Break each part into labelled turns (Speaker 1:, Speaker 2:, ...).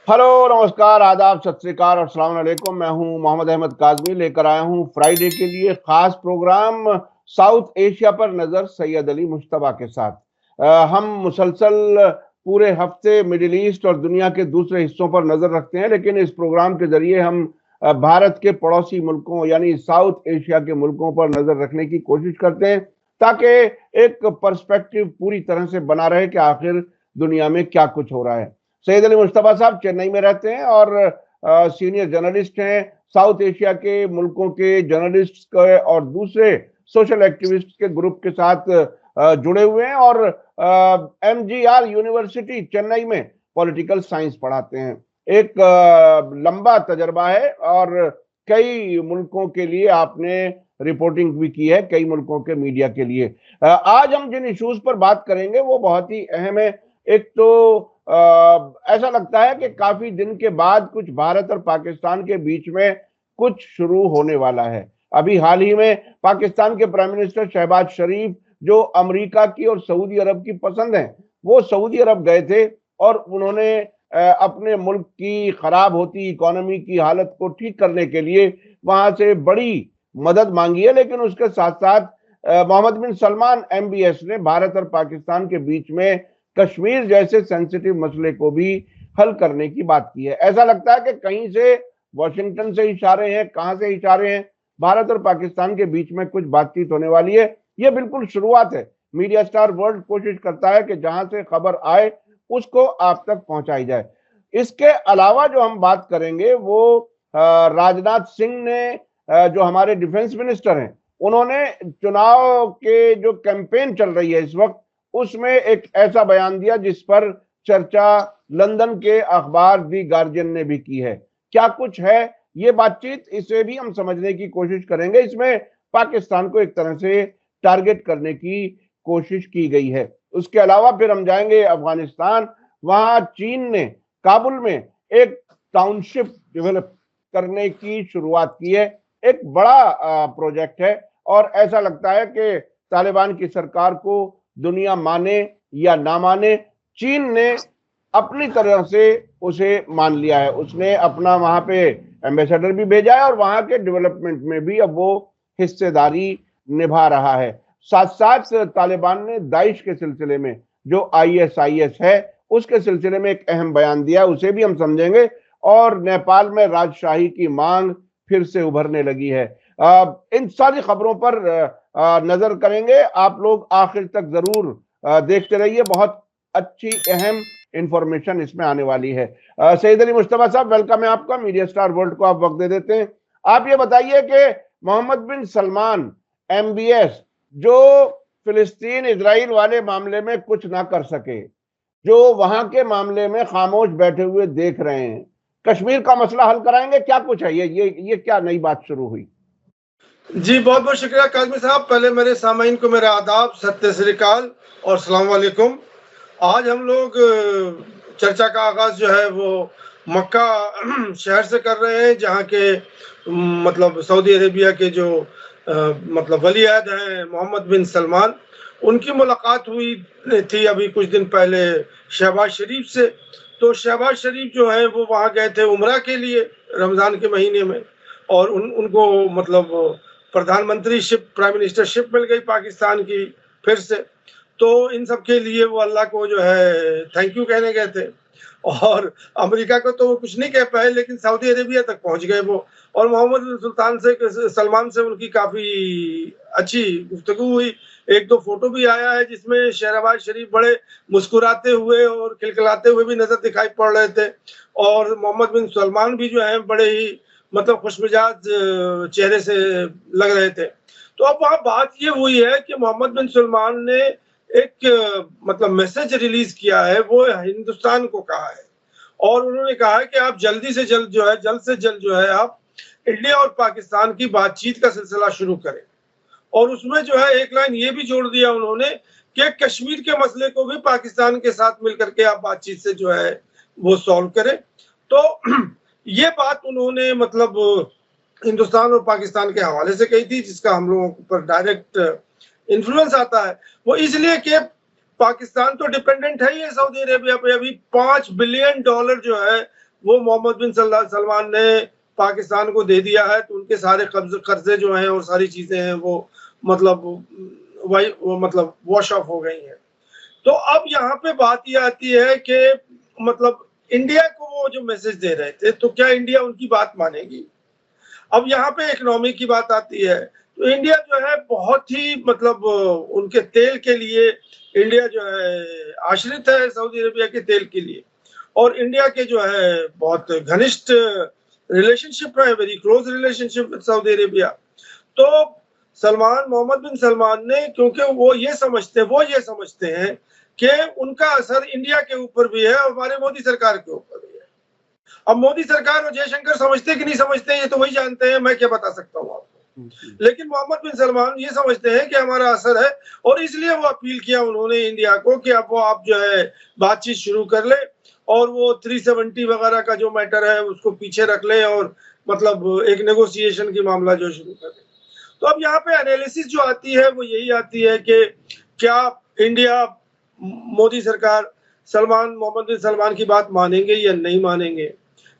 Speaker 1: Hello, नमस्कार, आदाब, सत श्री अकाल और अस्सलाम वालेकुम। मैं हूं मोहम्मद अहमद काज़मी, लेकर आया हूं फ्राइडे के लिए खास प्रोग्राम साउथ एशिया पर नजर सैयद अली मुश्तबा के साथ। हम मुसलसल पूरे हफ्ते मिडिल ईस्ट और दुनिया के दूसरे हिस्सों पर नजर रखते हैं, लेकिन इस प्रोग्राम के जरिए हम भारत के पड़ोसी मुल्कों यानी साउथ एशिया के मुल्कों पर नजर रखने की कोशिश करते हैं, ताकि एक पर्सपेक्टिव पूरी तरह से बना रहे कि आखिर दुनिया में क्या कुछ हो रहा है। सैयद अली मुश्तबा साहब चेन्नई में रहते हैं और सीनियर जर्नलिस्ट हैं। साउथ एशिया के मुल्कों के जर्नलिस्ट के और दूसरे सोशल एक्टिविस्ट के ग्रुप के साथ जुड़े हुए हैं और एमजीआर यूनिवर्सिटी चेन्नई में पॉलिटिकल साइंस पढ़ाते हैं। एक लंबा तजर्बा है और कई मुल्कों के लिए आपने रिपोर्टिंग भी की है, कई मुल्कों के मीडिया के लिए। आज हम जिन इश्यूज पर बात करेंगे वो बहुत ही अहम है। एक तो ऐसा लगता है कि काफी दिन के बाद कुछ भारत और पाकिस्तान के बीच में कुछ शुरू होने वाला है। अभी हाल ही में पाकिस्तान के प्राइम मिनिस्टर शहबाज शरीफ, जो अमेरिका की और सऊदी अरब की पसंद हैं, वो सऊदी अरब गए थे और उन्होंने अपने मुल्क की खराब होती इकोनॉमी की हालत को ठीक करने के लिए वहां से बड़ी मदद मांगी है। लेकिन उसके साथ साथ मोहम्मद बिन सलमान एमबीएस ने भारत और पाकिस्तान के बीच में कश्मीर जैसे सेंसिटिव मसले को भी हल करने की बात की है। ऐसा लगता है कि कहीं से वॉशिंगटन से इशारे हैं, कहां से इशारे हैं, भारत और पाकिस्तान के बीच में कुछ बातचीत होने वाली है। यह बिल्कुल शुरुआत है। मीडिया स्टार वर्ल्ड कोशिश करता है कि जहां से खबर आए उसको आप तक पहुंचाई जाए। इसके अलावा जो हम बात करेंगे वो राजनाथ सिंह ने, जो हमारे डिफेंस मिनिस्टर हैं, उन्होंने चुनाव के जो कैंपेन चल रही है इस वक्त, उसमें एक ऐसा बयान दिया जिस पर चर्चा लंदन के अखबार दी गार्जियन ने भी की है। क्या कुछ है ये बातचीत, इसे भी हम समझने की कोशिश करेंगे। इसमें पाकिस्तान को एक तरह से टारगेट करने की कोशिश की गई है। उसके अलावा फिर हम जाएंगे अफगानिस्तान। वहां चीन ने काबुल में एक टाउनशिप डेवलप करने की शुरुआत की है। एक बड़ा प्रोजेक्ट है और ऐसा लगता है कि तालिबान की सरकार को दुनिया माने या ना माने, चीन ने अपनी तरह से उसे मान लिया है। उसने अपना वहां पे एम्बेसडर भी भेजा है और वहां के डेवलपमेंट में भी अब वो हिस्सेदारी निभा रहा है। साथ साथ तालिबान ने दाइश के सिलसिले में, जो आईएसआईएस है, उसके सिलसिले में एक अहम बयान दिया, उसे भी हम समझेंगे। और नेपाल में राजशाही की मांग फिर से उभरने लगी है। इन सारी खबरों पर नजर करेंगे। आप लोग आखिर तक जरूर देखते रहिए, बहुत अच्छी अहम इंफॉर्मेशन इसमें आने वाली है। सईद अली मुश्तबा साहब, वेलकम है आपका। मीडिया स्टार वर्ल्ड को आप वक्त दे देते हैं। आप ये बताइए कि मोहम्मद बिन सलमान एमबीएस, जो फिलिस्तीन इजराइल वाले मामले में कुछ ना कर सके, जो वहां के मामले में खामोश बैठे हुए देख रहे हैं, कश्मीर का मसला हल कराएंगे, क्या कुछ है ये क्या नई बात शुरू हुई?
Speaker 2: जी बहुत बहुत शुक्रिया काजमी साहब। पहले मेरे सामाइन को मेरा आदाब, सत्य श्री अकाल और सलाम वालेकुम। आज हम लोग चर्चा का आगाज जो है वो मक्का शहर से कर रहे हैं, जहाँ के मतलब सऊदी अरेबिया के जो मतलब वली अहद हैं मोहम्मद बिन सलमान, उनकी मुलाकात हुई थी अभी कुछ दिन पहले शहबाज शरीफ से। तो शहबाज शरीफ जो है वो वहाँ गए थे उम्रा के लिए रमज़ान के महीने में, और उनको मतलब प्रधानमंत्री शिप, प्राइम मिनिस्टरशिप मिल गई पाकिस्तान की फिर से। तो इन सब के लिए वो अल्लाह को जो है थैंक यू कहने गए थे। और अमेरिका को तो वो कुछ नहीं कह पाए, लेकिन सऊदी अरेबिया तक पहुंच गए वो। और मोहम्मद बिन सुल्तान से, सलमान से उनकी काफ़ी अच्छी गुफ्तगू हुई। एक दो फोटो भी आया है जिसमें शहबाज शरीफ बड़े मुस्कुराते हुए और खिलखिलाते हुए भी नजर दिखाई पड़ रहे थे, और मोहम्मद बिन सलमान भी जो है बड़े ही मतलब खुशमिजाज चेहरे से लग रहे थे। तो अब वहाँ बात ये हुई है कि मोहम्मद बिन सलमान ने एक मतलब मैसेज रिलीज किया है, वो हिंदुस्तान को कहा है, और उन्होंने कहा है कि आप जल्दी से जल्द जो है, जल्द से जल्द जो है आप इंडिया और पाकिस्तान की बातचीत का सिलसिला शुरू करें। और उसमें जो है एक लाइन ये भी जोड़ दिया उन्होंने कि कश्मीर के मसले को भी पाकिस्तान के साथ मिलकर के आप बातचीत से जो है वो सॉल्व करें। तो ये बात उन्होंने मतलब हिंदुस्तान और पाकिस्तान के हवाले से कही थी, जिसका हम लोगों पर डायरेक्ट इन्फ्लुएंस आता है। वो इसलिए कि पाकिस्तान तो डिपेंडेंट है ही सऊदी अरेबिया पे। अभी $5 बिलियन जो है वो मोहम्मद बिन सलमान ने पाकिस्तान को दे दिया है, तो उनके सारे कर्जे जो हैं और सारी चीजें हैं वो मतलब मतलब वॉश ऑफ हो गई हैं। तो अब यहाँ पे बात ये आती है कि मतलब इंडिया को वो जो मैसेज दे रहे थे, तो क्या इंडिया उनकी बात मानेगी? अब यहाँ पे इकोनॉमी की बात आती है, तो इंडिया जो है बहुत ही मतलब उनके तेल के लिए इंडिया जो है आश्रित है सऊदी अरेबिया के तेल के लिए, और इंडिया के जो है बहुत घनिष्ठ रिलेशनशिप है, very close relationship with Saudi Arabia. तो मोहम्मद बिन सलमान ने, क्योंकि वो ये समझते हैं कि उनका असर इंडिया के ऊपर भी है और हमारे मोदी सरकार के ऊपर भी है। अब मोदी सरकार और जयशंकर समझते कि नहीं समझते ये तो वही जानते हैं, मैं क्या बता सकता हूँ आपको। लेकिन मोहम्मद बिन सलमान ये समझते हैं कि हमारा असर है, और इसलिए वो अपील किया उन्होंने इंडिया को कि अब वो आप जो है बातचीत शुरू कर ले और वो 370 वगैरह का जो मैटर है उसको पीछे रख ले और मतलब एक नेगोशिएशन की मामला जो शुरू कर ले। तो अब यहाँ पे एनालिसिस जो आती है वो यही आती है कि क्या इंडिया, मोदी सरकार मोहम्मद बिन सलमान की बात मानेंगे या नहीं मानेंगे?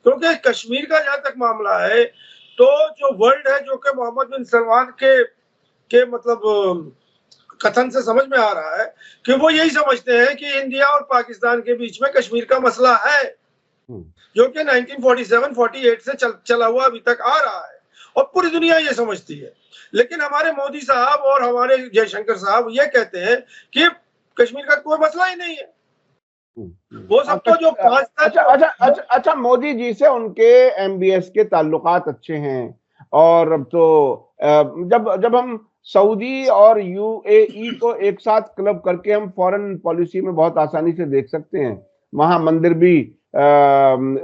Speaker 2: क्योंकि कश्मीर का जहां तक मामला है, तो जो वर्ल्ड है, जो कि मोहम्मद बिन सलमान के मतलब कथन से समझ में आ रहा है कि वो यही समझते हैं कि इंडिया और पाकिस्तान के बीच में कश्मीर का मसला है, जो कि 1947-48 से चला हुआ अभी तक आ रहा है, और पूरी दुनिया ये समझती है। लेकिन हमारे मोदी साहब और हमारे जयशंकर साहब ये कहते हैं कि कश्मीर का कोई मसला ही नहीं है। वो सब तो जो
Speaker 1: अच्छा, मोदी जी से उनके एमबीएस के ताल्लुकात अच्छे हैं, और अब तो जब हम सऊदी और यूएई को एक साथ क्लब करके हम फॉरेन पॉलिसी में बहुत आसानी से देख सकते हैं। वहां मंदिर भी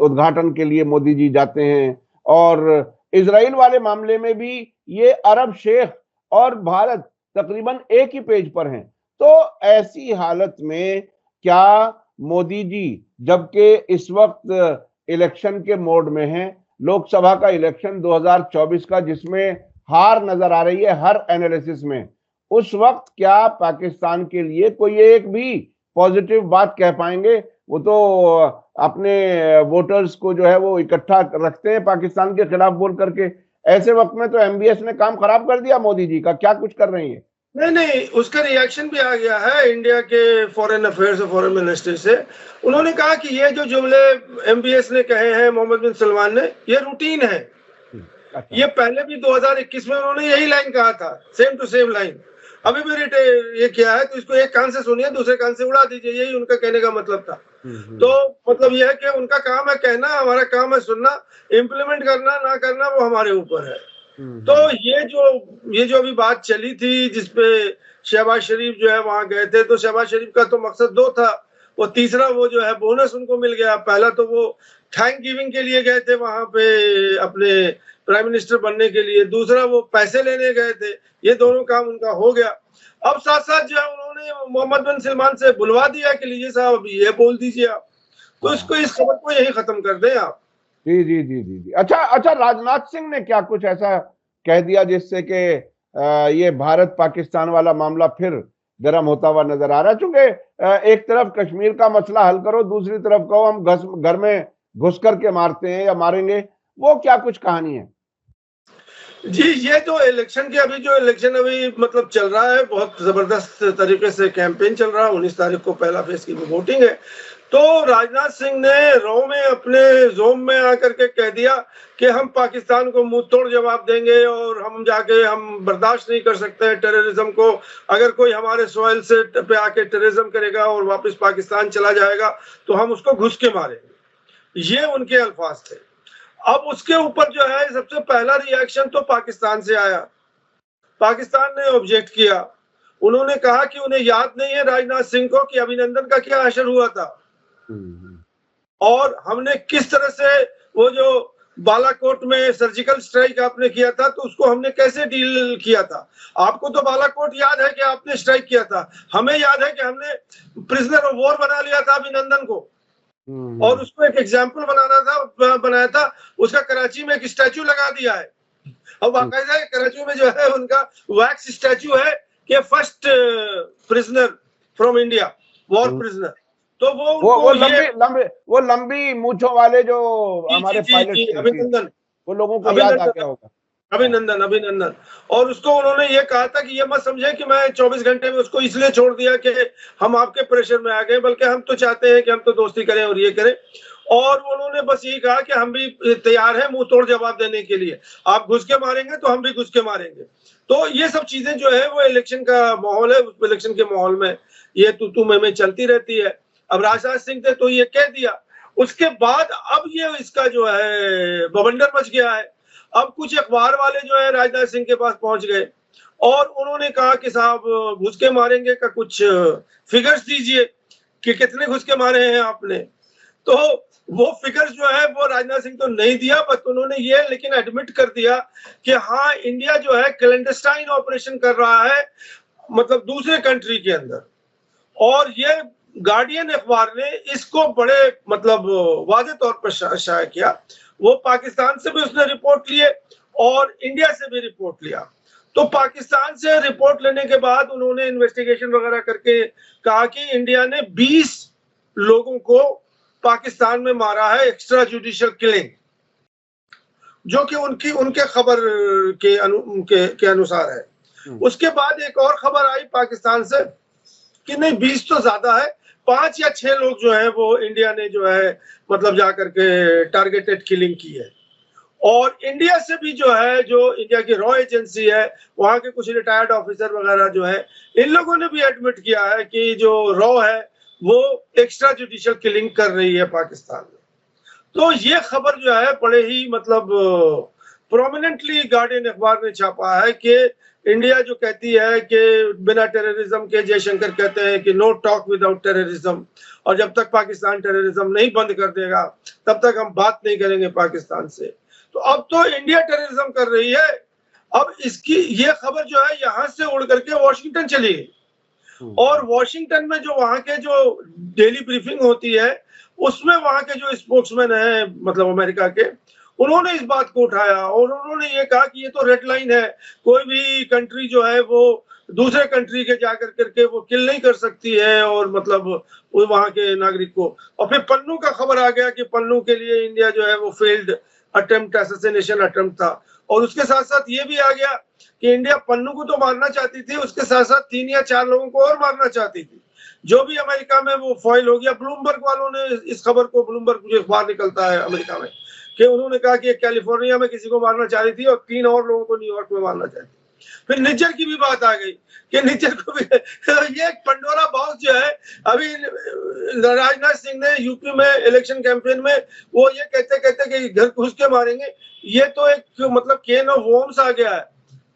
Speaker 1: उद्घाटन के लिए मोदी जी जाते हैं, और इजराइल वाले मामले में भी ये अरब शेख और भारत तकरीबन एक ही पेज पर हैं। तो ऐसी हालत में क्या मोदी जी, जबकि इस वक्त इलेक्शन के मोड में हैं, लोकसभा का इलेक्शन 2024 का, जिसमें हार नजर आ रही है हर एनालिसिस में, उस वक्त क्या पाकिस्तान के लिए कोई एक भी पॉजिटिव बात कह पाएंगे? वो तो अपने वोटर्स को जो है वो इकट्ठा रखते हैं पाकिस्तान के खिलाफ बोल करके। ऐसे वक्त में तो एमबीएस ने काम खराब कर दिया मोदी जी का। क्या कुछ कर रही है?
Speaker 2: नहीं, उसका रिएक्शन भी आ गया है इंडिया के फॉरेन अफेयर्स और फॉरेन मिनिस्टर से। उन्होंने कहा कि ये जो जुमले एमबीएस ने कहे हैं मोहम्मद बिन सलमान ने, ये रूटीन है। अच्छा। ये पहले भी 2021 में उन्होंने यही लाइन कहा था, सेम टू सेम लाइन। अभी भी ये किया है, तो इसको एक कान से सुनिए, दूसरे कान से उड़ा दीजिए, यही उनका कहने का मतलब था। तो मतलब यह है कि उनका काम है कहना, हमारा काम है सुनना, इम्प्लीमेंट करना ना करना वो हमारे ऊपर है। तो ये जो अभी बात चली थी जिसपे शहबाज शरीफ जो है वहां गए थे, तो शहबाज शरीफ का तो मकसद दो था। वो तीसरा वो जो है बोनस उनको मिल गया। पहला तो वो थैंक गिविंग के लिए गए थे वहां पे अपने प्राइम मिनिस्टर बनने के लिए, दूसरा वो पैसे लेने गए थे। ये दोनों काम उनका हो गया। अब साथ साथ जो है उन्होंने मोहम्मद बिन सलमान से बुलवा दिया कि लीजिए साहब अभी ये बोल दीजिए आप, तो इसको इस खबर को यही खत्म कर दें आप।
Speaker 1: जी जी जी जी जी। अच्छा, राजनाथ सिंह ने क्या कुछ ऐसा कह दिया जिससे कि ये भारत पाकिस्तान वाला मामला फिर गर्म होता हुआ नजर आ रहा है? चूंकि एक तरफ कश्मीर का मसला हल करो, दूसरी तरफ कहो हम घर में घुस करके मारते हैं या मारेंगे, वो क्या कुछ कहानी है?
Speaker 2: जी, ये जो इलेक्शन अभी मतलब चल रहा है, बहुत जबरदस्त तरीके से कैंपेन चल रहा है। 19 तारीख को पहला फेज की वोटिंग है। तो राजनाथ सिंह ने रो में अपने जोम में आकर के कह दिया कि हम पाकिस्तान को मुंह तोड़ जवाब देंगे, और हम बर्दाश्त नहीं कर सकते टेररिज्म को। अगर कोई हमारे सॉइल से पे आके टेररिज्म करेगा और वापस पाकिस्तान चला जाएगा तो हम उसको घुस के मारेंगे। ये उनके अल्फाज थे। अब उसके ऊपर जो है सबसे पहला रिएक्शन तो पाकिस्तान से आया। पाकिस्तान ने ऑब्जेक्ट किया। उन्होंने कहा कि उन्हें याद नहीं है राजनाथ सिंह को कि अभिनंदन का क्या असर हुआ था, और हमने किस तरह से वो जो बालाकोट में सर्जिकल स्ट्राइक आपने किया था तो उसको हमने कैसे डील किया था। आपको तो बालाकोट याद है कि आपने स्ट्राइक किया था, हमें याद है कि हमने प्रिजनर ऑफ वॉर बना लिया था अभिनंदन को, और उसको एक एग्जाम्पल बनाया था। उसका कराची में एक स्टैचू लगा दिया है। अब बाकायदा कराची में जो है उनका वैक्स स्टैचू है कि first prisoner from India, war prisoner. तो वो उनको
Speaker 1: वो लंबी मूंछों वाले जो हमारे पायलट थे,
Speaker 2: अभिनंदन,
Speaker 1: वो लोगों को याद आ गया होगा।
Speaker 2: अभिनंदन अभिनंदन। और उसको उन्होंने ये कहा था कि ये मत समझे कि मैं 24 घंटे में उसको इसलिए छोड़ दिया कि हम आपके प्रेशर में आ गए, बल्कि हम तो चाहते हैं कि हम तो दोस्ती करें और ये करें। और उन्होंने बस यही कहा कि हम भी तैयार हैं मुंह तोड़ जवाब देने के लिए, आप घुस के मारेंगे तो हम भी घुस के मारेंगे। तो ये सब चीजें जो है वो इलेक्शन का माहौल है, उस इलेक्शन के माहौल में ये तू में चलती रहती है। अब राजनाथ सिंह ने तो ये कह दिया, उसके बाद अब ये इसका जो है बवंडर मच गया है। अब कुछ अखबार वाले जो है राजनाथ सिंह के पास पहुंच गए और उन्होंने कहा कि साहब घुस के मारेंगे का कुछ फिगर्स दीजिए कि कितने घुस के मारे हैं आपने। तो वो फिगर्स जो है वो राजनाथ सिंह तो नहीं दिया, बट उन्होंने ये लेकिन एडमिट कर दिया कि हाँ इंडिया जो है क्लैंडस्टाइन ऑपरेशन कर रहा है, मतलब दूसरे कंट्री के अंदर। और ये गार्डियन अखबार ने इसको बड़े मतलब वाज़ेह तौर पर शाया किया। वो पाकिस्तान से भी उसने रिपोर्ट लिए और इंडिया से भी रिपोर्ट लिया। तो पाकिस्तान से रिपोर्ट लेने के बाद उन्होंने इन्वेस्टिगेशन वगैरह करके कहा कि इंडिया ने 20 लोगों को पाकिस्तान में मारा है, एक्स्ट्रा जुडिशियल किलिंग, जो कि उनके खबर के अनुसार है। उसके बाद एक और खबर आई पाकिस्तान से कि नहीं 20 तो ज्यादा है, 5 या 6 लोग जो है वो इंडिया ने जो है मतलब जाकर के टारगेटेड किलिंग की है। और इंडिया से भी जो है, जो इंडिया की रॉ एजेंसी है, वहां के कुछ रिटायर्ड ऑफिसर वगैरह जो है, इन लोगों ने भी एडमिट किया है कि जो रॉ है वो एक्स्ट्रा जुडिशियल किलिंग कर रही है पाकिस्तान में। तो ये खबर जो है बड़े ही मतलब प्रोमिनेंटली गार्डियन अखबार ने छापा है कि इंडिया जो कहती है कि बिना टेररिज्म के, जयशंकर कहते हैं कि नो टॉक विदाउट टेररिज्म, और जब तक पाकिस्तान टेररिज्म नहीं बंद कर देगा तब तक हम बात नहीं करेंगे पाकिस्तान से। तो अब तो इंडिया टेररिज्म कर रही है। अब इसकी ये खबर जो है यहाँ से उड़ करके वॉशिंगटन चली गई, और वॉशिंगटन में जो वहां के जो डेली ब्रीफिंग होती है उसमें वहां के जो स्पोक्समैन है मतलब अमेरिका के, उन्होंने इस बात को उठाया और उन्होंने ये कहा कि ये तो रेड लाइन है, कोई भी कंट्री जो है वो दूसरे कंट्री के जाकर करके वो किल नहीं कर सकती है, और मतलब वो वहां के नागरिक को। और फिर पन्नू का खबर आ गया कि पन्नू के लिए इंडिया जो है वो फेल्ड अटेम्प्ट, असैसिनेशन अटेम्प्ट था। और उसके साथ साथ ये भी आ गया कि इंडिया पन्नू को तो मारना चाहती थी, उसके साथ साथ 3 या 4 लोगों को और मारना चाहती थी, जो भी अमेरिका में वो फॉइल हो गया। ब्लूमबर्ग वालों ने इस खबर को, ब्लूमबर्ग जो अखबार निकलता है अमेरिका में, कि उन्होंने कहा कि कैलिफोर्निया में किसी को मारना चाह रही थी और 3 और लोगों को न्यूयॉर्क में मारना चाहती थी। फिर निज्जर की भी बात आ गई कि निज्जर को भी ये पंडोरा बॉक्स जो है। अभी राजनाथ सिंह ने यूपी में इलेक्शन कैंपेन में वो ये कहते कि घर घुस के मारेंगे, ये तो एक मतलब केन ऑफ वॉर्म्स आ गया है,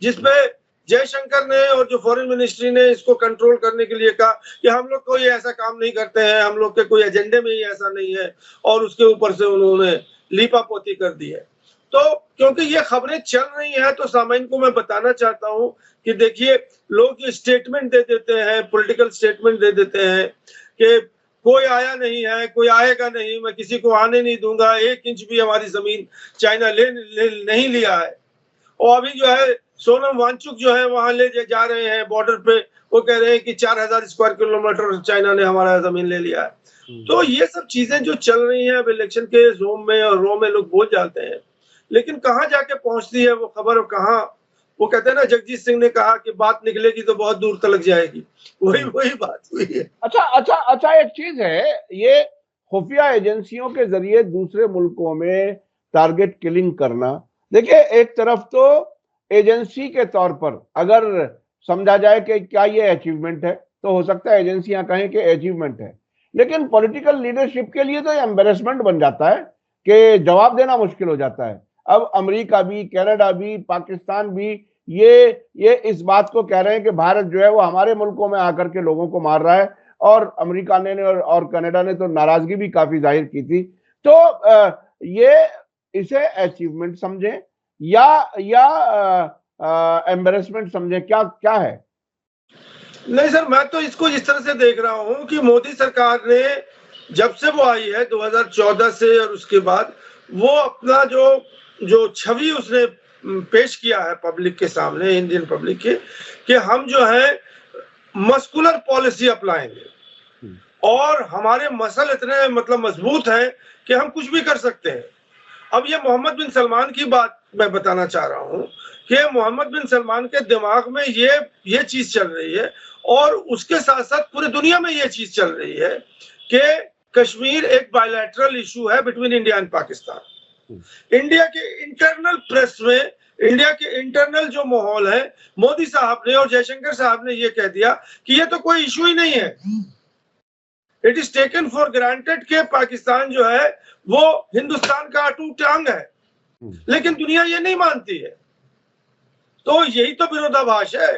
Speaker 2: जिसपे जयशंकर ने और जो फॉरेन मिनिस्ट्री ने इसको कंट्रोल करने के लिए कहा कि हम लोग कोई ऐसा काम नहीं करते हैं, हम लोग के कोई एजेंडे में ही ऐसा नहीं है, और उसके ऊपर से उन्होंने लीपापोती कर दी है। तो क्योंकि ये खबरें चल रही हैं तो सामान्य को मैं बताना चाहता हूं कि देखिए, लोग ये स्टेटमेंट दे देते हैं, पॉलिटिकल स्टेटमेंट दे देते हैं कि कोई आया नहीं है, कोई आएगा नहीं, मैं किसी को आने नहीं दूंगा, 1 इंच भी हमारी जमीन चाइना नहीं लिया है। और अभी जो है सोनम वांगचुक जो है वहां ले जा रहे हैं बॉर्डर पे, वो कह रहे हैं कि 4000 स्क्वायर किलोमीटर चाइना ने हमारा जमीन ले लिया है। तो ये सब चीजें जो चल रही हैं अब इलेक्शन के जोम में और रो में लोग बोल जाते हैं, लेकिन कहाँ जाके पहुंचती है वो खबर, और कहाँ वो कहते हैं ना, जगजीत सिंह ने कहा कि बात निकलेगी तो बहुत दूर तक जाएगी, वही बात हुई है।
Speaker 1: अच्छा एक चीज है, ये खुफिया एजेंसियों के जरिए दूसरे मुल्कों में टारगेट किलिंग करना, देखिए एक तरफ तो एजेंसी के तौर पर अगर समझा जाए कि क्या ये अचीवमेंट है, तो हो सकता है एजेंसियां कहें कि अचीवमेंट है, लेकिन पॉलिटिकल लीडरशिप के लिए तो ये एम्बेरसमेंट बन जाता है कि जवाब देना मुश्किल हो जाता है। अब अमेरिका भी, कनाडा भी, पाकिस्तान भी ये इस बात को कह रहे हैं कि भारत जो है वो हमारे मुल्कों में आकर के लोगों को मार रहा है, और अमेरिका ने और कनाडा ने तो नाराजगी भी काफी जाहिर की थी। तो ये इसे अचीवमेंट समझें या एम्बेरसमेंट समझें, क्या है?
Speaker 2: नहीं सर, मैं तो इसको इस तरह से देख रहा हूं कि मोदी सरकार ने जब से वो आई है 2014 से, और उसके बाद वो अपना जो छवि उसने पेश किया है पब्लिक के सामने, इंडियन पब्लिक के, कि हम जो है मस्कुलर पॉलिसी अपनाएंगे। और हमारे मसल इतने मतलब मजबूत हैं कि हम कुछ भी कर सकते हैं। अब ये मोहम्मद बिन सलमान की बात मैं बताना चाह रहा हूँ कि मोहम्मद बिन सलमान के दिमाग में ये चीज चल रही है, और उसके साथ साथ पूरी दुनिया में ये चीज चल रही है कि कश्मीर एक बायलैटरल इशू है between India and Pakistan. India के इंटरनल प्रेस में, इंडिया के इंटरनल जो माहौल है, मोदी साहब ने और जयशंकर साहब ने ये कह दिया कि ये तो कोई इशू ही नहीं है। It is taken for granted कि पाकिस्तान जो है वो हिंदुस्तान का अटूट अंग है, लेकिन दुनिया ये नहीं मानती है। तो यही तो विरोधाभास है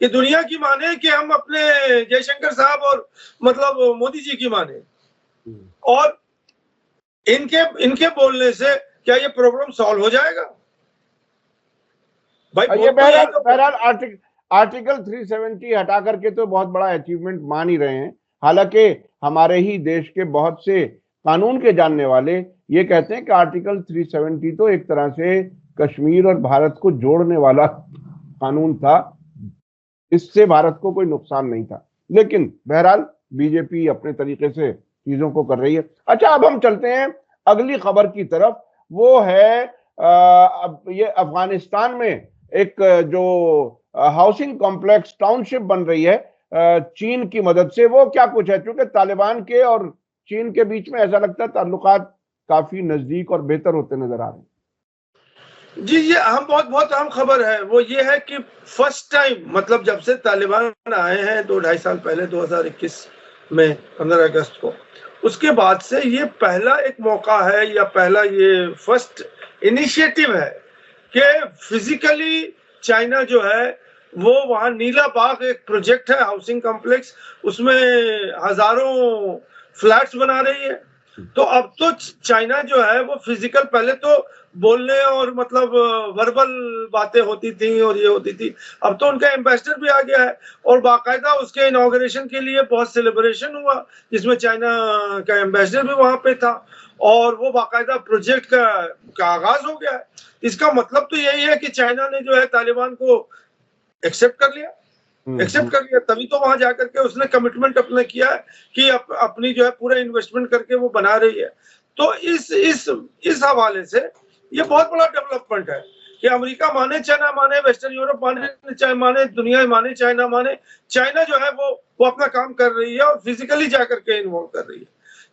Speaker 2: कि दुनिया की माने कि हम अपने जयशंकर साहब और मतलब मोदी जी की माने, और इनके बोलने से क्या ये प्रॉब्लम सॉल्व हो जाएगा?
Speaker 1: भाई ये बहरहाल आर्टिकल 370 हटा करके तो बहुत बड़ा अचीवमेंट मान ही रहे हैं। हालांकि हमारे ही देश के बहुत से कानून के जानने वाले ये कहते हैं कि आर्टिकल 370 तो एक तरह से कश्मीर और भारत को जोड़ने वाला कानून था, इससे भारत को कोई नुकसान नहीं था। लेकिन बहरहाल बीजेपी अपने तरीके से चीजों को कर रही है। अच्छा, अब हम चलते हैं अगली खबर की तरफ। वो है अब ये अफगानिस्तान में एक जो हाउसिंग कॉम्प्लेक्स टाउनशिप बन रही है चीन की मदद से। वो क्या कुछ है, क्योंकि तालिबान के और चीन के बीच में ऐसा लगता है ताल्लुकात काफी नजदीक और बेहतर होते नजर आ रहे हैं।
Speaker 2: जी, ये बहुत अहम खबर है। वो ये है कि फर्स्ट टाइम, मतलब जब से तालिबान आए हैं 2-2.5 साल पहले 2021 में 15 अगस्त को, उसके बाद से ये पहला एक मौका है या पहला ये फर्स्ट इनिशिएटिव है कि फिजिकली चाइना जो है वो वहां नीला बाग एक प्रोजेक्ट है हाउसिंग कॉम्प्लेक्स, उसमें हजारों फ्लैट्स बना रही है। तो अब तो चाइना जो है वो फिजिकल, पहले तो बोलने और मतलब वर्बल बातें होती थी और ये होती थी, अब तो उनका एम्बेसडर भी आ गया है और बाकायदा उसके इनॉग्रेशन के लिए बहुत सेलिब्रेशन हुआ जिसमें चाइना का एम्बेसडर भी वहां पे था और वो बाकायदा प्रोजेक्ट का आगाज हो गया है। इसका मतलब तो यही है कि चाइना ने जो है तालिबान को एक्सेप्ट कर लिया, तभी तो वहां जाकर के उसने कमिटमेंट अपना किया है कि अपनी जो है पूरा इन्वेस्टमेंट करके वो बना रही है। तो इस हवाले से ये बहुत बड़ा डेवलपमेंट है कि अमेरिका माने चाइना माने, वेस्टर्न यूरोप माने, दुनिया माने चाइना माने, चाइना जो है वो अपना काम कर रही है और फिजिकली जाकर के इन्वॉल्व कर रही है।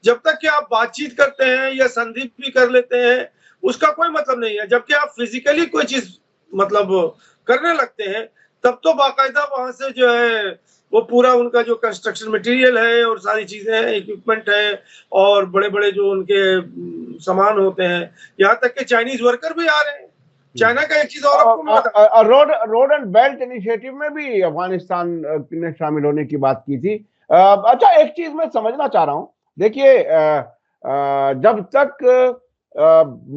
Speaker 2: जब तक कि आप बातचीत करते हैं या संधि भी कर लेते हैं उसका कोई मतलब नहीं है, जबकि आप फिजिकली कोई चीज मतलब करने लगते हैं तब तो बाकायदा वहां से जो है वो पूरा उनका जो कंस्ट्रक्शन मटेरियल है और सारी चीजें हैं, इक्विपमेंट है और बड़े बड़े जो उनके सामान होते हैं, यहाँ तक कि चाइनीज वर्कर भी आ रहे हैं। चाइना का एक चीज और आपको
Speaker 1: रोड एंड बेल्ट इनिशिएटिव में भी अफगानिस्तान ने शामिल होने की बात की थी। अच्छा, एक चीज मैं समझना चाह रहा हूं, देखिए जब तक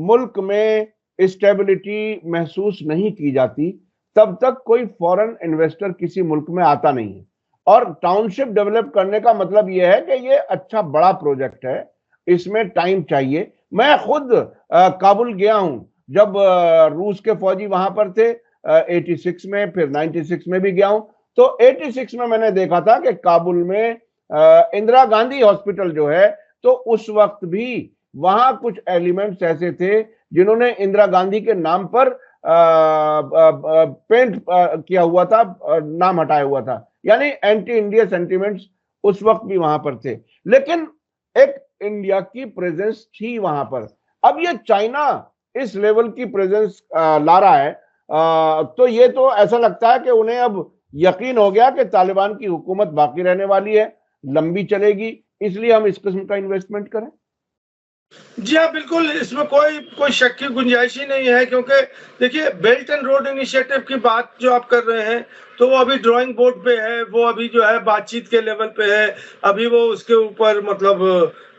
Speaker 1: मुल्क में स्टेबिलिटी महसूस नहीं की जाती तब तक कोई फॉरेन इन्वेस्टर किसी मुल्क में आता नहीं है। और टाउनशिप डेवलप करने का मतलब यह है कि ये अच्छा बड़ा प्रोजेक्ट है, इसमें टाइम चाहिए। मैं खुद काबुल गया हूं जब रूस के फौजी वहां पर थे 86 में, फिर 96 में भी गया हूं। तो 86 में मैंने देखा था कि काबुल में इंदिरा गांधी हॉस्पिटल जो है, तो उस वक्त भी वहां कुछ एलिमेंट्स ऐसे थे जिन्होंने इंदिरा गांधी के नाम पर पेंट किया हुआ था, नाम हटाया हुआ था, यानी एंटी इंडिया सेंटिमेंट्स उस वक्त भी वहां पर थे, लेकिन एक इंडिया की प्रेजेंस थी वहां पर। अब ये चाइना इस लेवल की प्रेजेंस ला रहा है, तो ये तो ऐसा लगता है कि उन्हें अब यकीन हो गया कि तालिबान की हुकूमत बाकी रहने वाली है, लंबी चलेगी, इसलिए हम इस किस्म का इन्वेस्टमेंट करें।
Speaker 2: जी हाँ, बिल्कुल, इसमें कोई शक की गुंजाइश ही नहीं है, क्योंकि देखिए बेल्ट एंड रोड इनिशिएटिव की बात जो आप कर रहे हैं तो वो अभी ड्राइंग बोर्ड पे है, वो अभी जो है बातचीत के लेवल पे है, अभी वो उसके ऊपर मतलब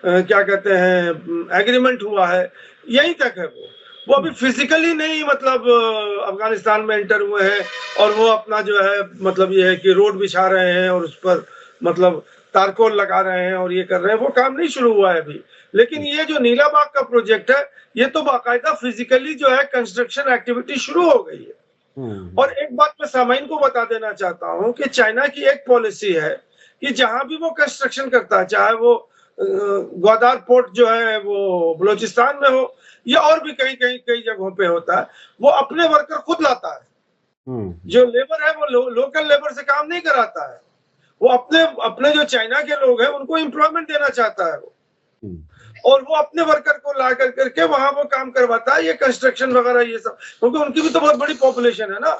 Speaker 2: क्या कहते हैं एग्रीमेंट हुआ है, यहीं तक है। वो अभी फिजिकली नहीं मतलब अफगानिस्तान में एंटर हुए हैं और वो अपना जो है मतलब ये है कि रोड बिछा रहे हैं और उस पर मतलब तारकोल लगा रहे हैं और ये कर रहे हैं, वो काम नहीं शुरू हुआ है अभी। लेकिन ये जो नीला बाग का प्रोजेक्ट है ये तो बाकायदा फिजिकली जो है कंस्ट्रक्शन एक्टिविटी शुरू हो गई है। और एक बात मैं सामाइन को बता देना चाहता हूं कि चाइना की एक पॉलिसी है कि जहां भी वो कंस्ट्रक्शन करता है, चाहे वो ग्वादार पोर्ट जो है वो बलूचिस्तान में हो या और भी कई जगहों पे होता है, वो अपने वर्कर खुद लाता है। जो लेबर है वो लोकल लेबर से काम नहीं कराता है, वो अपने जो चाइना के लोग हैं उनको एम्प्लॉयमेंट देना चाहता है वो, और वो अपने वर्कर को ला करके वहां वो काम करवाता है, ये कंस्ट्रक्शन वगैरह ये सब, क्योंकि उनकी भी तो बहुत बड़ी पॉपुलेशन है ना,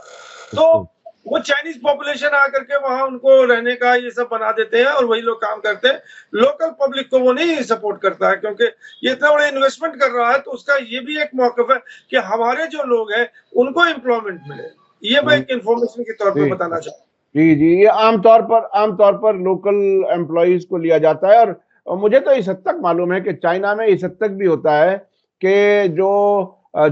Speaker 2: तो वो चाइनीज पॉपुलेशन आकर के वहां उनको रहने का ये सब बना देते हैं और वही लोग काम करते हैं। लोकल पब्लिक को वो नहीं सपोर्ट करता है, क्योंकि ये इतना बड़ा इन्वेस्टमेंट कर रहा है, तो उसका ये भी एक मौका है कि हमारे जो लोग हैं उनको एम्प्लॉयमेंट मिले। ये मैं एक इन्फॉर्मेशन के तौर पर बताना चाहता हूँ।
Speaker 1: जी जी, ये आमतौर पर लोकल एम्प्लॉइज को लिया जाता है, और मुझे तो इस हद तक मालूम है कि चाइना में इस हद तक भी होता है कि जो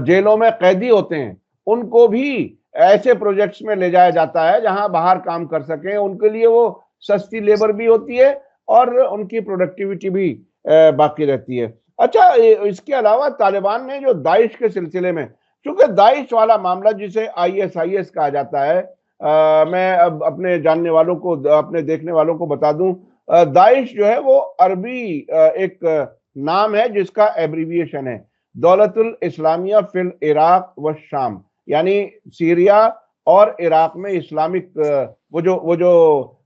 Speaker 1: जेलों में कैदी होते हैं उनको भी ऐसे प्रोजेक्ट्स में ले जाया जाता है जहां बाहर काम कर सकें, उनके लिए वो सस्ती लेबर भी होती है और उनकी प्रोडक्टिविटी भी बाकी रहती है। अच्छा, इसके अलावा तालिबान ने जो दाइश के सिलसिले में, चूंकि दाइश वाला मामला जिसे ISIS कहा जाता है, मैं अब अपने जानने वालों को, अपने देखने वालों को बता दूं, दाइश जो है वो अरबी एक नाम है जिसका एब्रीविएशन है दौलतुल इस्लामिया फिल इराक व शाम, यानी सीरिया और इराक में इस्लामिक, वो जो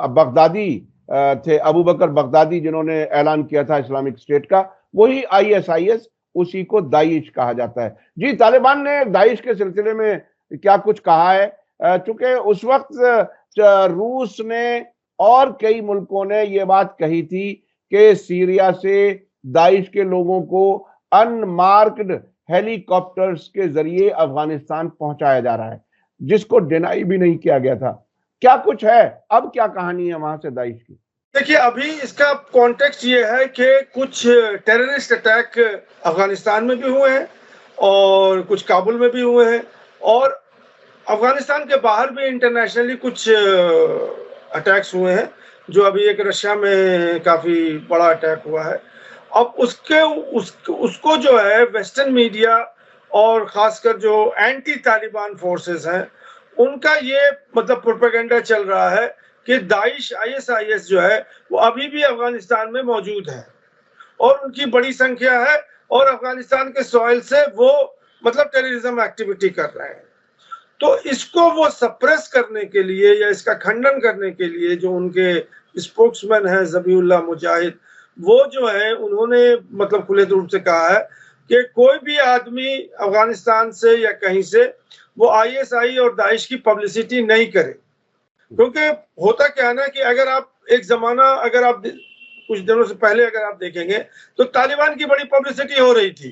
Speaker 1: बगदादी थे, अबू बकर बगदादी, जिन्होंने ऐलान किया था इस्लामिक स्टेट का, वही ISIS, उसी को दाइश कहा जाता है। जी, तालिबान ने दाइश के सिलसिले में क्या कुछ कहा है? चूंकि उस वक्त रूस ने और कई मुल्कों ने ये बात कही थी कि सीरिया से दाइश के लोगों को अनमार्क्ड हेलीकॉप्टर्स के जरिए अफगानिस्तान पहुंचाया जा रहा है, जिसको डिनाई भी नहीं किया गया था। क्या कुछ है, अब क्या कहानी है वहां से दाइश की?
Speaker 2: देखिए, अभी इसका कॉन्टेक्स्ट ये है कि कुछ टेररिस्ट अटैक अफगानिस्तान में भी हुए हैं और कुछ काबुल में भी हुए हैं, और अफगानिस्तान के बाहर भी इंटरनेशनली कुछ अटैक्स हुए हैं, जो अभी एक रशिया में काफी बड़ा अटैक हुआ है। अब उसको जो है वेस्टर्न मीडिया और खासकर जो एंटी तालिबान फोर्सेस हैं उनका ये मतलब प्रोपेगेंडा चल रहा है कि दाइश ISIS जो है वो अभी भी अफगानिस्तान में मौजूद है और उनकी बड़ी संख्या है, और अफगानिस्तान के सॉइल से वो मतलब टेररिज्म एक्टिविटी कर रहे हैं। तो इसको वो सप्रेस करने के लिए या इसका खंडन करने के लिए जो उनके स्पोक्समैन है ज़बीहुल्लाह मुजाहिद, वो जो है उन्होंने मतलब खुले रूप से कहा है कि कोई भी आदमी अफगानिस्तान से या कहीं से वो ISI और दाइश की पब्लिसिटी नहीं करे, क्योंकि होता क्या है ना कि अगर आप एक जमाना, अगर आप कुछ दिनों से पहले अगर आप देखेंगे तो तालिबान की बड़ी पब्लिसिटी हो रही थी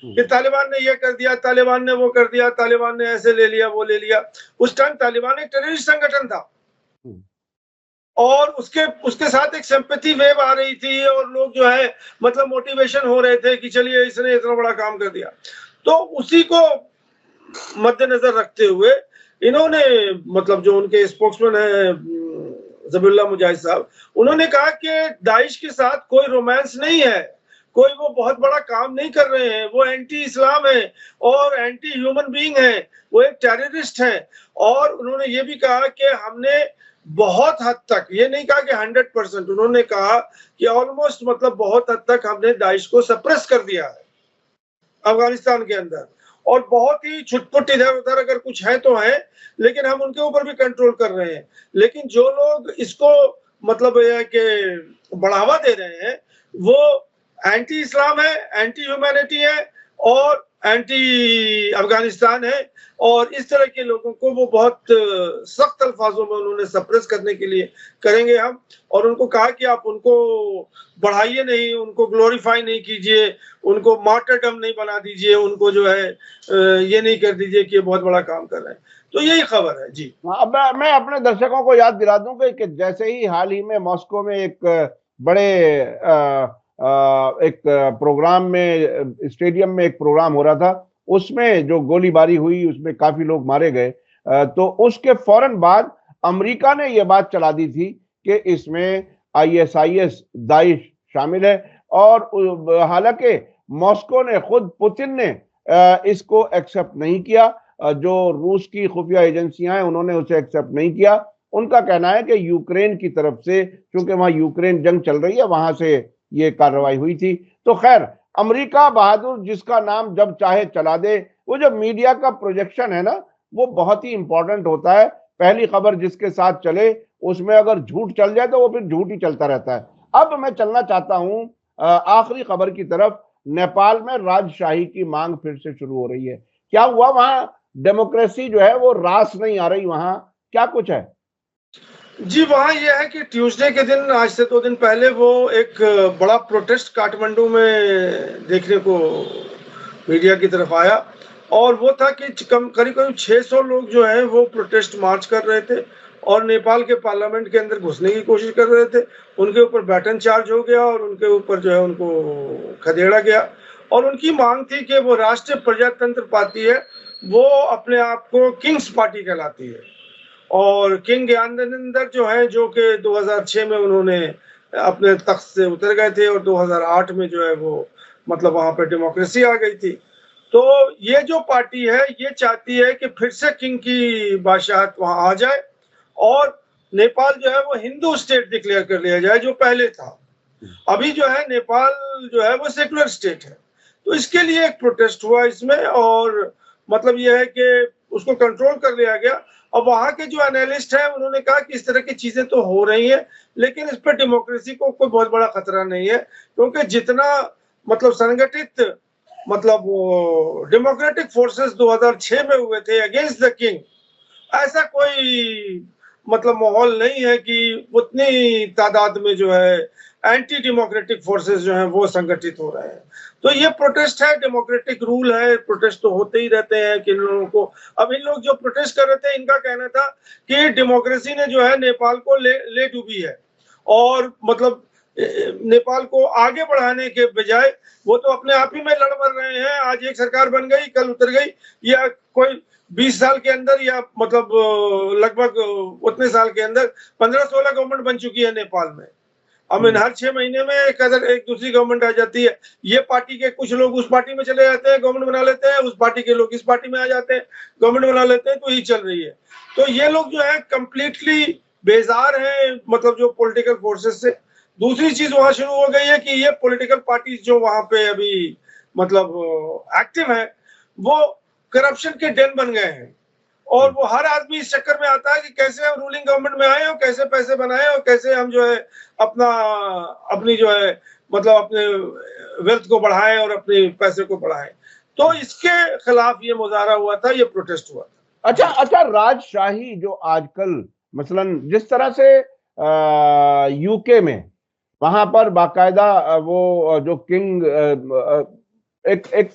Speaker 2: कि तालिबान ने ये कर दिया, तालिबान ने वो कर दिया, तालिबान ने ऐसे ले लिया, वो ले लिया। उस टाइम तालिबान एक टेररिस्ट संगठन था और उसके साथ एक सिंपैथी वेव आ रही थी और लोग जो है मतलब मोटिवेशन हो रहे थे कि चलिए इसने इतना बड़ा काम कर दिया। तो उसी को मद्देनजर रखते हुए इन्होंने मतलब जो उनके स्पोक्समैन है ज़बीहुल्लाह मुजाहिद साहब, उन्होंने कहा कि दाइश के साथ कोई रोमांस नहीं है, कोई वो बहुत बड़ा काम नहीं कर रहे हैं, वो एंटी इस्लाम है और एंटी ह्यूमन बीइंग है, वो एक टेररिस्ट है। और उन्होंने ये भी कहा कि हमने बहुत हद तक, ये नहीं कहा कि 100%, उन्होंने कहा कि ऑलमोस्ट मतलब बहुत हद तक हमने दाइश को सप्रेस कर दिया है अफगानिस्तान के अंदर, और बहुत ही छुटपुट इधर उधर अगर कुछ है तो है, लेकिन हम उनके ऊपर भी कंट्रोल कर रहे हैं। लेकिन जो लोग इसको मतलब ये है कि बढ़ावा दे रहे हैं वो एंटी इस्लाम है, एंटी ह्यूमैनिटी है और एंटी अफगानिस्तान है, और इस तरह के लोगों को वो बहुत सख्त अल्फाजों में उन्होंने सप्रेस करने के लिए करेंगे हम। और उनको कहा कि आप उनको बढ़ाइए नहीं, उनको ग्लोरीफाई नहीं कीजिए, उनको मार्टरडम नहीं बना दीजिए, उनको जो है ये नहीं कर दीजिए कि ये बहुत बड़ा काम कर रहे हैं। तो यही खबर है जी।
Speaker 1: अब मैं अपने दर्शकों को याद दिला दूं कि जैसे ही हाल ही में मॉस्को में एक बड़े एक प्रोग्राम में, स्टेडियम में एक प्रोग्राम हो रहा था, उसमें जो गोलीबारी हुई उसमें काफी लोग मारे गए, तो उसके फौरन बाद अमेरिका ने यह बात चला दी थी कि इसमें ISIS दाइश शामिल है, और हालांकि मॉस्को ने खुद, पुतिन ने इसको एक्सेप्ट नहीं किया, जो रूस की खुफिया एजेंसियां हैं उन्होंने उसे एक्सेप्ट नहीं किया, उनका कहना है कि यूक्रेन की तरफ से, क्योंकि वहां यूक्रेन जंग चल रही है, वहां से ये कार्रवाई हुई थी। तो खैर, अमेरिका बहादुर जिसका नाम जब चाहे चला दे, वो जो मीडिया का प्रोजेक्शन है ना, वो बहुत ही इंपॉर्टेंट होता है। पहली खबर जिसके साथ चले, उसमें अगर झूठ चल जाए तो वो फिर झूठ ही चलता रहता है। अब मैं चलना चाहता हूं आखिरी खबर की तरफ। नेपाल में राजशाही की मांग फिर से शुरू हो रही है। क्या हुआ वहां? डेमोक्रेसी जो है वो रास नहीं आ रही वहां, क्या कुछ है?
Speaker 2: जी, वहाँ ये है कि ट्यूसडे के दिन, आज से 2 दिन पहले, वो एक बड़ा प्रोटेस्ट काठमांडू में देखने को मीडिया की तरफ आया। और वो था कि करीब करीब 600 लोग जो हैं वो प्रोटेस्ट मार्च कर रहे थे और नेपाल के पार्लियामेंट के अंदर घुसने की कोशिश कर रहे थे। उनके ऊपर बैटन चार्ज हो गया और उनके ऊपर जो है उनको खदेड़ा गया। और उनकी मांग थी कि वो राष्ट्रीय प्रजातंत्र पार्टी है, वो अपने आप को किंग्स पार्टी कहलाती है। और किंग ज्ञानेंद्र जो है, जो कि 2006 में उन्होंने अपने तख्त से उतर गए थे और 2008 में जो है वो मतलब वहां पे डेमोक्रेसी आ गई थी। तो ये जो पार्टी है ये चाहती है कि फिर से किंग की बादशाहत वहां आ जाए और नेपाल जो है वो हिंदू स्टेट डिक्लेयर कर लिया जाए, जो पहले था। अभी जो है नेपाल जो है वो सेकुलर स्टेट है। तो इसके लिए एक प्रोटेस्ट हुआ इसमें, और मतलब ये है कि उसको कंट्रोल कर लिया गया। और वहां के जो एनालिस्ट हैं उन्होंने कहा कि इस तरह की चीजें तो हो रही हैं, लेकिन इस पर डेमोक्रेसी को कोई बहुत बड़ा खतरा नहीं है, क्योंकि जितना मतलब संगठित मतलब डेमोक्रेटिक फोर्सेस 2006 में हुए थे अगेंस्ट द किंग, ऐसा कोई मतलब माहौल नहीं है कि उतनी तादाद में जो है एंटी डेमोक्रेटिक फोर्सेस जो हैं वो संगठित हो रहे हैं। तो ये प्रोटेस्ट है, डेमोक्रेटिक रूल है, प्रोटेस्ट तो होते ही रहते हैं कि इन लोगों को। अब इन लोग जो प्रोटेस्ट कर रहे थे, इनका कहना था कि डेमोक्रेसी ने जो है नेपाल को ले डूबी है और मतलब नेपाल को आगे बढ़ाने के बजाय वो तो अपने आप ही में लड़ मर रहे हैं। आज एक सरकार बन गई, कल उतर गई, या कोई 20 साल के अंदर या मतलब लगभग उतने साल के अंदर 15-16 गवर्नमेंट बन चुकी है नेपाल में। अब इन हर 6 महीने में एक दूसरी गवर्नमेंट आ जाती है। ये पार्टी के कुछ लोग उस पार्टी में चले जाते हैं, गवर्नमेंट बना लेते हैं, उस पार्टी के लोग इस पार्टी में आ जाते हैं, गवर्नमेंट बना लेते हैं, तो यही चल रही है। तो ये लोग जो है कंप्लीटली बेजार हैं मतलब जो पॉलिटिकल फोर्सेस से। दूसरी चीज वहां शुरू हो गई है कि ये पॉलिटिकल पार्टी जो वहां पे अभी मतलब एक्टिव है, वो करप्शन के डेन बन गए हैं। और वो हर आदमी इस चक्कर में आता है कि कैसे हम रूलिंग गवर्नमेंट में आए और कैसे पैसे बनाए और कैसे हम जो है अपनी जो है मतलब अपने वेल्थ को बढ़ाएं और अपने पैसे को बढ़ाएं। तो इसके खिलाफ ये मुजाहरा हुआ था, ये प्रोटेस्ट हुआ था।
Speaker 1: अच्छा, राजशाही जो आजकल मसलन जिस तरह से यूके में वहां पर बाकायदा वो जो किंग एक एक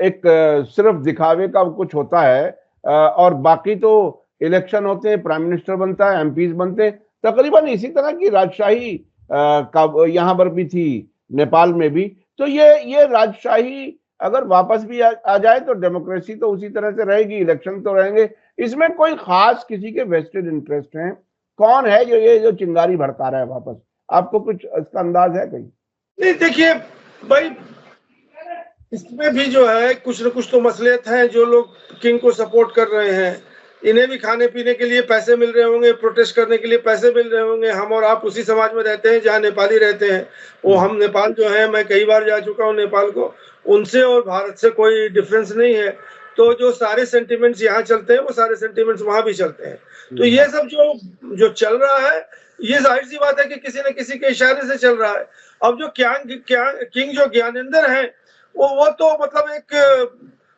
Speaker 1: एक सिर्फ दिखावे का कुछ होता है और बाकी तो इलेक्शन होते हैं, प्राइम मिनिस्टर बनता है, एमपीज बनते हैं। तकरीबन इसी तरह की राजशाही का यहाँ पर भी थी, नेपाल में भी। तो ये राजशाही अगर वापस भी आ जाए तो डेमोक्रेसी तो उसी तरह से रहेगी, इलेक्शन तो रहेंगे। इसमें कोई खास किसी के वेस्टेड इंटरेस्ट हैं? कौन है जो ये जो चिंगारी भड़का रहा है वापस? आपको कुछ इसका अंदाज है कहीं?
Speaker 2: नहीं, देखिए भाई, इसमें भी जो है कुछ न कुछ तो मसलियत है। जो लोग किंग को सपोर्ट कर रहे हैं, इन्हें भी खाने पीने के लिए पैसे मिल रहे होंगे, प्रोटेस्ट करने के लिए पैसे मिल रहे होंगे। हम और आप उसी समाज में रहते हैं जहाँ नेपाली रहते हैं। वो हम नेपाल जो है, मैं कई बार जा चुका हूँ नेपाल को, उनसे और भारत से कोई डिफरेंस नहीं है। तो जो सारे सेंटिमेंट्स यहाँ चलते हैं वो सारे सेंटिमेंट्स वहां भी चलते हैं। तो ये सब जो चल रहा है, ये जाहिर सी बात है कि किसी न किसी के इशारे से चल रहा है। अब जो किंग जो ज्ञानेंद्र है, वो तो मतलब एक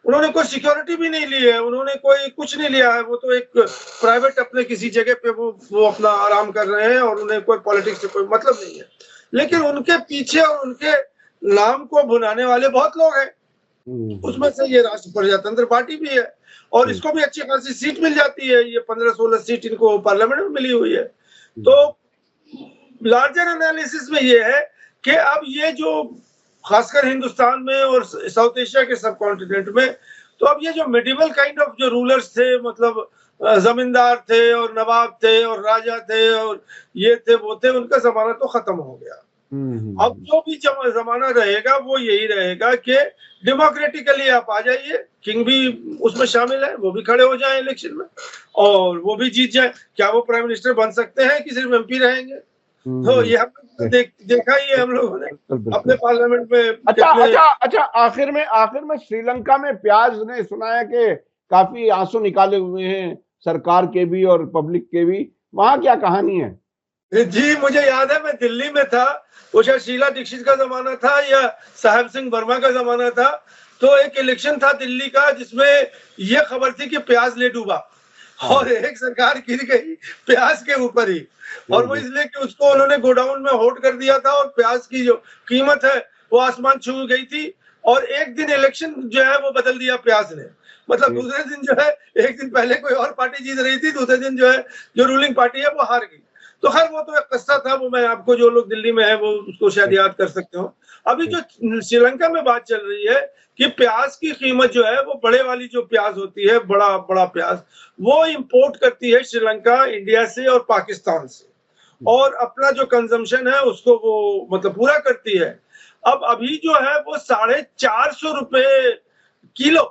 Speaker 2: उन्होंने कोई सिक्योरिटी भी नहीं ली है, उन्होंने कोई कुछ नहीं लिया है। वो तो एक प्राइवेट अपने किसी जगह पे वो अपना आराम कर रहे हैं और उन्हें कोई पॉलिटिक्स से कोई मतलब नहीं है। लेकिन उनके पीछे और उनके नाम को भुनाने वाले बहुत लोग हैं। उसमें से ये राष्ट्रीय प्रजातंत्र पार्टी भी है और इसको भी अच्छी खासी सीट मिल जाती है। ये 15-16 सीट इनको पार्लियामेंट में मिली हुई है। तो लार्जर एनालिसिस में ये है कि अब ये जो खासकर हिंदुस्तान में और साउथ एशिया के सब कॉन्टिनेंट में, तो अब ये जो मेडिवल काइंड ऑफ जो रूलर्स थे, मतलब जमींदार थे और नवाब थे और राजा थे और ये थे वो थे, उनका जमाना तो खत्म हो गया। अब जो भी जमाना रहेगा वो यही रहेगा कि डेमोक्रेटिकली आप आ जाइए, किंग भी उसमें शामिल है, वो भी खड़े हो जाएं इलेक्शन में और वो भी जीत जाए। क्या वो प्राइम मिनिस्टर बन सकते हैं कि सिर्फ एमपी रहेंगे? तो ये हम देखा ही है हम लोगों ने अपने पार्लियामेंट में।
Speaker 1: अच्छा, आखिर में श्रीलंका में प्याज ने सुना है कि काफी आंसू निकाले हुए हैं, सरकार के भी और पब्लिक के भी। वहां क्या कहानी है?
Speaker 2: जी मुझे याद है, मैं दिल्ली में था, वो शायद शीला दीक्षित का जमाना था या साहेब सिंह वर्मा का जमाना था। तो एक इलेक्शन था दिल्ली का जिसमें ये खबर थी कि प्याज ले डूबा और एक सरकार गिर गई प्याज के ऊपर ही, और वो इसलिए कि उसको उन्होंने गोडाउन में होल्ड कर दिया था और प्याज की जो कीमत है वो आसमान छू गई थी। और एक दिन इलेक्शन जो है वो बदल दिया प्याज ने, मतलब दूसरे दिन जो है, एक दिन पहले कोई और पार्टी जीत रही थी, दूसरे दिन जो है जो रूलिंग पार्टी है वो हार गई। तो खैर वो तो एक किस्सा था, वो मैं आपको, जो लोग दिल्ली में है वो उसको शायद याद कर सकते हो। अभी जो श्रीलंका में बात चल रही है कि प्याज की कीमत जो है वो बड़े वाली जो प्याज होती है, बड़ा प्याज, वो इंपोर्ट करती है श्रीलंका इंडिया से और पाकिस्तान से, और अपना जो कंजम्पशन है उसको वो मतलब पूरा करती है। अब अभी जो है वो 450 रुपए किलो,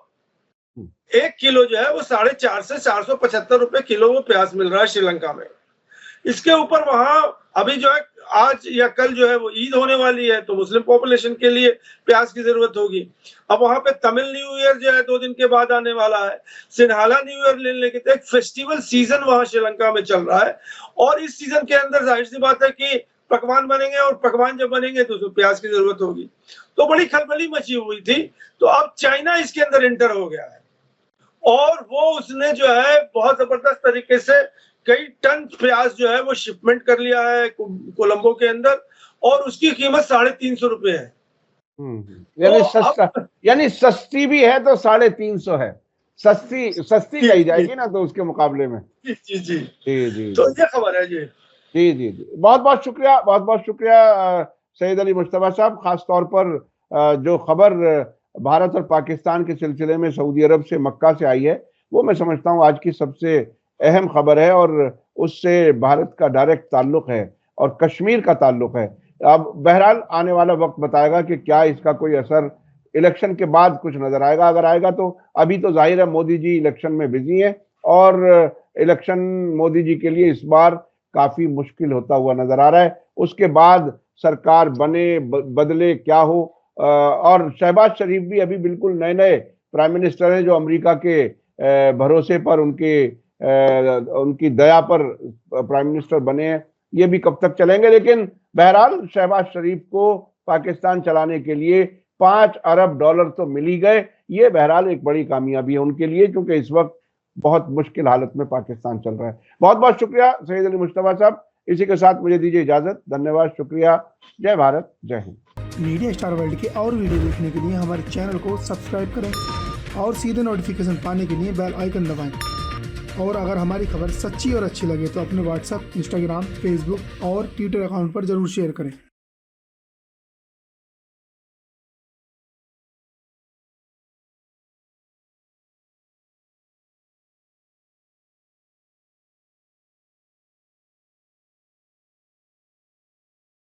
Speaker 2: 1 किलो जो है वो 450 से 475 रुपए किलो वो प्याज मिल रहा है श्रीलंका में। इसके ऊपर वहां अभी जो है आज या कल जो है वो ईद होने वाली है, तो मुस्लिम पॉपुलेशन के लिए प्याज की जरूरत होगी। अब वहां पे तमिल न्यू ईयर जो है 2 दिन के बाद आने वाला है, सिन्हाला न्यू ईयर लेने के, एक फेस्टिवल सीजन वहां श्रीलंका में चल रहा है, और इस सीजन के अंदर जाहिर सी बात है कि पकवान बनेंगे, और पकवान जब बनेंगे तो उसमें प्याज की जरूरत होगी। तो बड़ी खलबली मची हुई थी। तो अब चाइना इसके अंदर एंटर हो गया है, और वो उसने जो है बहुत जबरदस्त तरीके से कई टन प्याज जो है वो शिपमेंट कर लिया है कोलंबो के अंदर, और उसकी कीमत 350 रुपए है।
Speaker 1: यानी सस्ता, यानी सस्ती भी है तो 350 है, सस्ती कही जाएगी ना तो उसके मुकाबले में।
Speaker 2: जी। तो ये खबर है जी।
Speaker 1: बहुत बहुत शुक्रिया सैयद अली मुश्तबा साहब। खास तौर पर जो खबर भारत और पाकिस्तान के सिलसिले में सऊदी अरब से, मक्का से आई है, वो मैं समझता हूँ आज की सबसे अहम खबर है, और उससे भारत का डायरेक्ट ताल्लुक है और कश्मीर का ताल्लुक है। अब बहरहाल आने वाला वक्त बताएगा कि क्या इसका कोई असर इलेक्शन के बाद कुछ नजर आएगा। अगर आएगा तो अभी तो जाहिर है मोदी जी इलेक्शन में बिजी है, और इलेक्शन मोदी जी के लिए इस बार काफी मुश्किल होता हुआ नजर आ रहा है। उसके बाद सरकार बने बदले क्या हो, और शहबाज शरीफ भी अभी बिल्कुल नए प्राइम मिनिस्टर हैं जो अमेरिका के भरोसे पर, उनकी दया पर प्राइम मिनिस्टर बने हैं। ये भी कब तक चलेंगे, लेकिन बहरहाल शहबाज शरीफ को पाकिस्तान चलाने के लिए $5 अरब तो मिल ही गए। ये बहरहाल एक बड़ी कामयाबी है उनके लिए, क्योंकि इस वक्त बहुत मुश्किल हालत में पाकिस्तान चल रहा है। बहुत बहुत शुक्रिया सैयद अली मुश्तबा साहब। इसी के साथ मुझे दीजिए इजाजत। धन्यवाद, शुक्रिया। जय भारत, जय हिंद।
Speaker 3: मीडिया स्टार वर्ल्ड के और वीडियो देखने के लिए हमारे चैनल को सब्सक्राइब करें और सीधे नोटिफिकेशन पाने के लिए बेल आइकन दबाएं। और अगर हमारी खबर सच्ची और अच्छी लगे तो अपने व्हाट्सएप, इंस्टाग्राम, फेसबुक और ट्विटर अकाउंट पर जरूर शेयर करें।